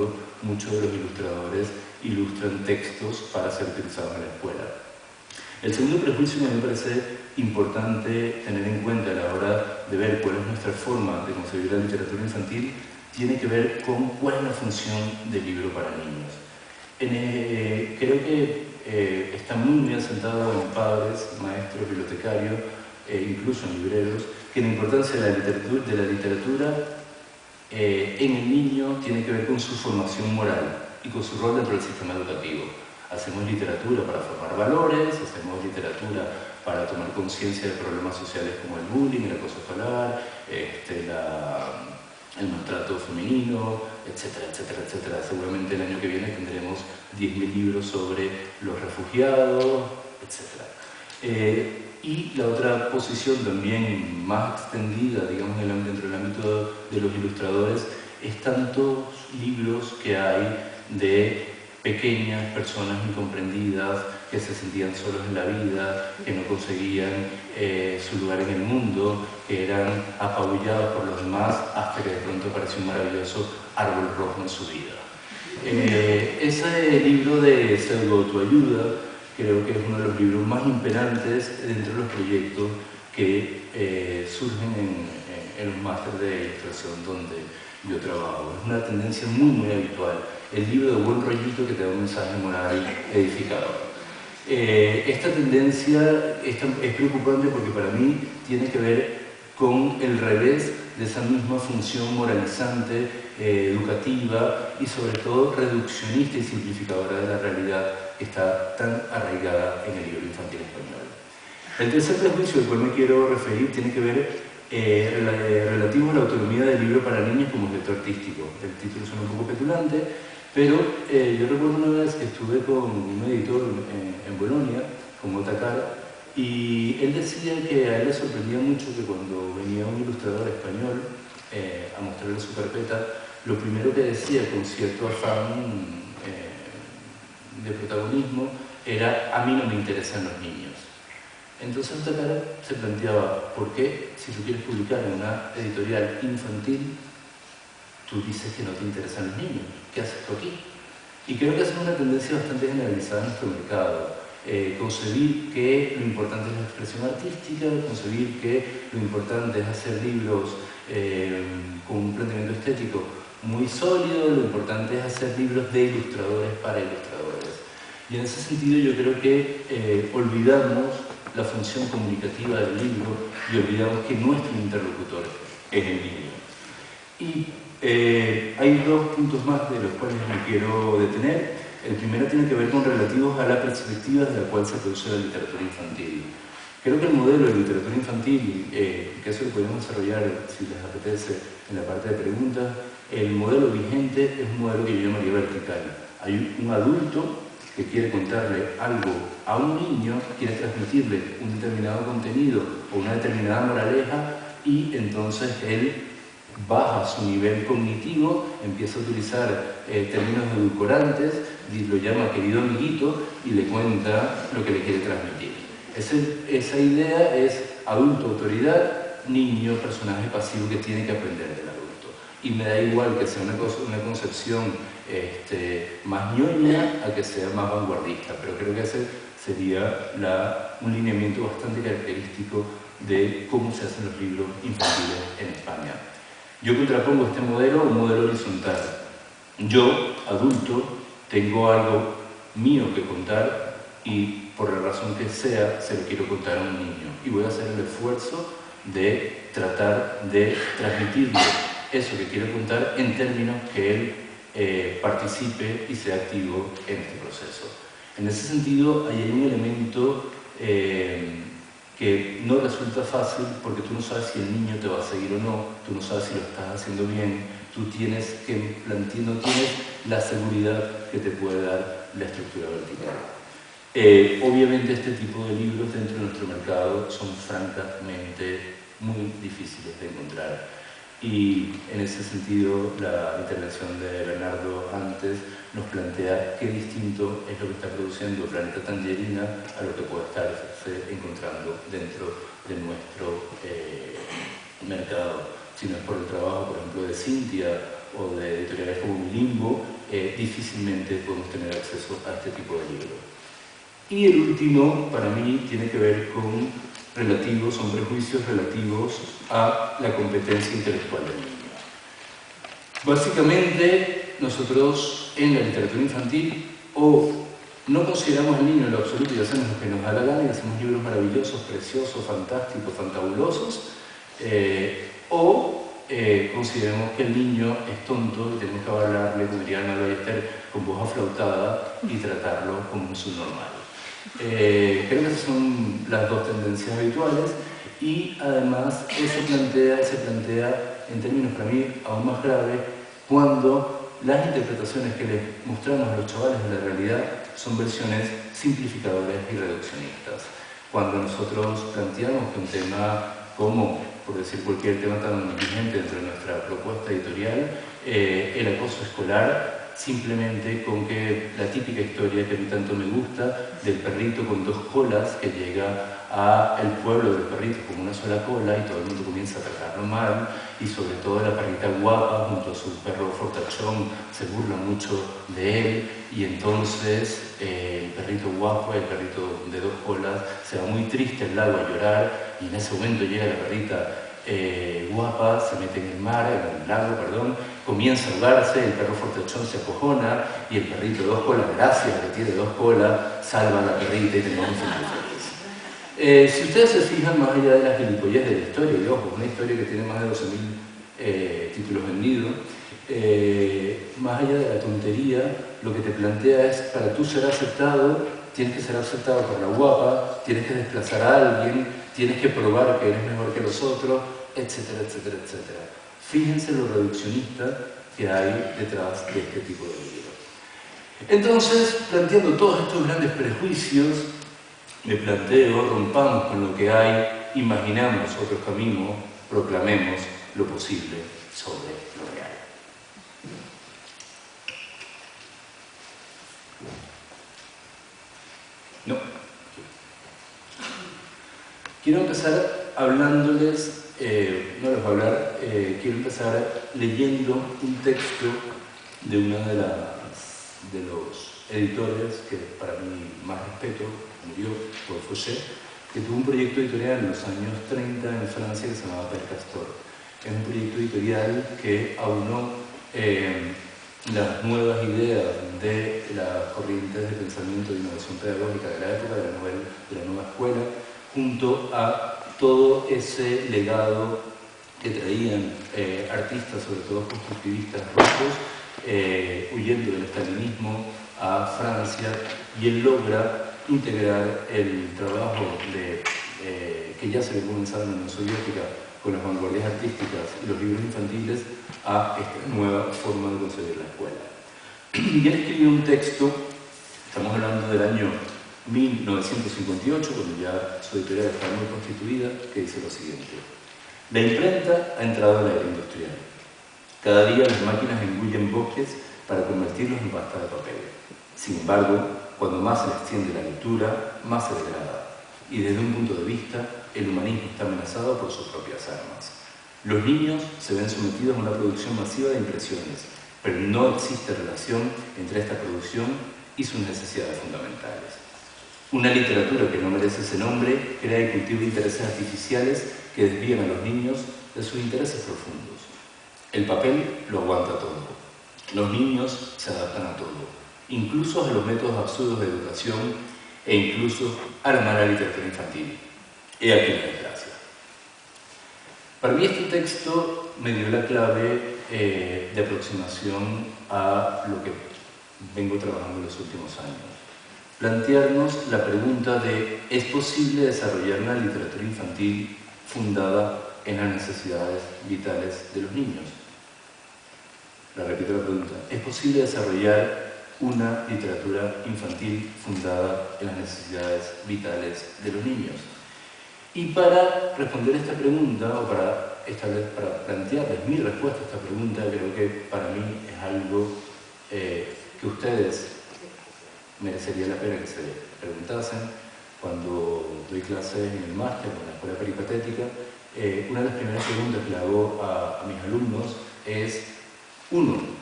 cuando muchos de los ilustradores ilustran textos para ser utilizados en la escuela. El segundo prejuicio que me parece importante tener en cuenta a la hora de ver cuál es nuestra forma de concebir la literatura infantil tiene que ver con cuál es la función del libro para niños. Creo que está muy asentado en padres, maestros, bibliotecarios, incluso en libreros, que la importancia de la literatura en el niño tiene que ver con su formación moral y con su rol dentro del sistema educativo. Hacemos literatura para formar valores, hacemos literatura para tomar conciencia de problemas sociales como el bullying, el acoso escolar, el maltrato femenino, etcétera, etcétera, etcétera. Seguramente el año que viene tendremos 10.000 libros sobre los refugiados, etcétera. Y la otra posición también más extendida, digamos, dentro del ámbito de los ilustradores, es tantos libros que hay de pequeñas personas incomprendidas que se sentían solos en la vida, que no conseguían su lugar en el mundo, que eran apabullados por los demás hasta que de pronto apareció un maravilloso árbol rojo en su vida. Ese libro de pseudo-autoayuda creo que es uno de los libros más imperantes dentro de los proyectos que surgen en los másteres de ilustración donde yo trabajo. Es una tendencia muy habitual. El libro de buen rollito que te da un mensaje moral edificador. Esta tendencia es preocupante porque para mí tiene que ver con el revés de esa misma función moralizante, educativa y sobre todo reduccionista y simplificadora de la realidad que está tan arraigada en el libro infantil español. El tercer prejuicio al cual me quiero referir tiene que ver relativo a la autonomía del libro para niños como objeto artístico. El título suena un poco petulante, pero yo recuerdo una vez que estuve con un editor en Bolonia, con Otakar, y él decía que a él le sorprendía mucho que cuando venía un ilustrador español a mostrarle su carpeta, lo primero que decía con cierto afán de protagonismo era: a mí no me interesan los niños. Entonces Otakar se planteaba: ¿por qué, si tú quieres publicar en una editorial infantil, tú dices que no te interesan los niños? ¿Qué haces tú aquí? Y creo que esa es una tendencia bastante generalizada en nuestro mercado. Concebir que lo importante es la expresión artística, concebir que lo importante es hacer libros con un planteamiento estético muy sólido, lo importante es hacer libros de ilustradores para ilustradores. Y en ese sentido yo creo que olvidamos la función comunicativa del libro y olvidamos que nuestro interlocutor es el niño. Y hay dos puntos más de los cuales me quiero detener. El primero tiene que ver con relativos a la perspectiva de la cual se produce la literatura infantil. Creo que el modelo de literatura infantil, que eso lo podemos desarrollar si les apetece en la parte de preguntas, el modelo vigente es un modelo que yo llamaría vertical. Hay un adulto que quiere contarle algo a un niño, quiere transmitirle un determinado contenido o una determinada moraleja, y entonces él baja su nivel cognitivo, empieza a utilizar términos edulcorantes, lo llama querido amiguito y le cuenta lo que le quiere transmitir. Esa idea es adulto-autoridad, niño, personaje pasivo que tiene que aprender del adulto. Y me da igual que sea una concepción más ñoña a que sea más vanguardista, pero creo que ese sería un lineamiento bastante característico de cómo se hacen los libros infantiles en España. Yo contrapongo este modelo a un modelo horizontal. Yo, adulto, tengo algo mío que contar y por la razón que sea, se lo quiero contar a un niño. Y voy a hacer el esfuerzo de tratar de transmitirle eso que quiero contar en términos que él participe y sea activo en este proceso. En ese sentido, hay un elemento que no resulta fácil porque tú no sabes si el niño te va a seguir o no, tú no sabes si lo estás haciendo bien, tú no tienes la seguridad que te puede dar la estructura vertical. Obviamente este tipo de libros dentro de nuestro mercado son francamente muy difíciles de encontrar. Y en ese sentido, la intervención de Bernardo antes nos plantea qué distinto es lo que está produciendo Planeta Tangerina a lo que puede estarse encontrando dentro de nuestro mercado. Si no es por el trabajo, por ejemplo, de Cintia o de editoriales como Milimbo, difícilmente podemos tener acceso a este tipo de libros. Y el último, para mí, tiene que ver con son prejuicios relativos a la competencia intelectual del niño. Básicamente, nosotros en la literatura infantil o no consideramos al niño en lo absoluto y hacemos lo que nos da la gana y hacemos libros maravillosos, preciosos, fantásticos, fantabulosos, o consideramos que el niño es tonto y tenemos que hablarle, como diría Arnaldo Ballester, con voz aflautada y tratarlo como un subnormal. Creo que esas son las dos tendencias habituales y además se plantea en términos para mí aún más graves cuando las interpretaciones que les mostramos a los chavales de la realidad son versiones simplificadoras y reduccionistas. Cuando nosotros planteamos que un tema como, por decir cualquier tema tan vigente dentro de nuestra propuesta editorial, el acoso escolar, simplemente con que la típica historia que a mí tanto me gusta, del perrito con dos colas que llega al pueblo del perrito con una sola cola y todo el mundo comienza a tratarlo mal, y sobre todo la perrita guapa junto a su perro fortachón se burla mucho de él, y entonces el perrito guapo, el perrito de dos colas, se va muy triste al lago a llorar, y en ese momento llega la perrita guapa, se mete en el mar, en el lago, perdón, comienza a ahogarse, el perro fortachón se acojona y el perrito de dos colas, gracias a que tiene dos colas, salva a la perrita y tenemos un final feliz. Si ustedes se fijan más allá de las gilipollez de la historia, y ojo, una historia que tiene más de 12.000 títulos vendidos, más allá de la tontería, lo que te plantea es, para tú ser aceptado, tienes que ser aceptado por la guapa, tienes que desplazar a alguien, tienes que probar que eres mejor que los otros, etcétera, etcétera, etcétera. Fíjense lo reduccionista que hay detrás de este tipo de libros. Entonces, planteando todos estos grandes prejuicios, me planteo, rompamos con lo que hay, imaginamos otros caminos, proclamemos lo posible sobre lo real. No. Quiero empezar hablándoles, no les voy a hablar, quiero empezar leyendo un texto de uno de los editores que para mí más respeto, murió, Paul Fauché, que tuvo un proyecto editorial en los años 30 en Francia que se llamaba Père Castor. Es un proyecto editorial que aunó las nuevas ideas de las corrientes de pensamiento de innovación pedagógica de la época, de la nueva escuela, junto a todo ese legado que traían artistas, sobre todo constructivistas rusos, huyendo del estalinismo a Francia, y él logra integrar el trabajo que ya se había comenzado en la Unión Soviética con las vanguardias artísticas y los libros infantiles a esta nueva forma de concebir la escuela. Y él escribió un texto, estamos hablando del año 1958, cuando ya su editorial estaba muy constituida, que dice lo siguiente: la imprenta ha entrado en la era industrial. Cada día las máquinas engullen bosques para convertirlos en pasta de papel. Sin embargo, cuando más se extiende la lectura, más se degrada. Y desde un punto de vista, el humanismo está amenazado por sus propias armas. Los niños se ven sometidos a una producción masiva de impresiones, pero no existe relación entre esta producción y sus necesidades fundamentales. Una literatura que no merece ese nombre crea y cultiva intereses artificiales que desvían a los niños de sus intereses profundos. El papel lo aguanta todo. Los niños se adaptan a todo, incluso a los métodos absurdos de educación e incluso a la mala literatura infantil. He aquí la desgracia. Para mí este texto me dio la clave de aproximación a lo que vengo trabajando en los últimos años. Plantearnos la pregunta de: ¿es posible desarrollar una literatura infantil fundada en las necesidades vitales de los niños? La repito la pregunta: ¿es posible desarrollar una literatura infantil fundada en las necesidades vitales de los niños? Y para responder esta pregunta, o para plantearles mi respuesta a esta pregunta, creo que para mí es algo que ustedes merecería la pena que se preguntasen. Cuando doy clases en el máster o en la escuela peripatética, una de las primeras preguntas que le hago a mis alumnos es: Uno,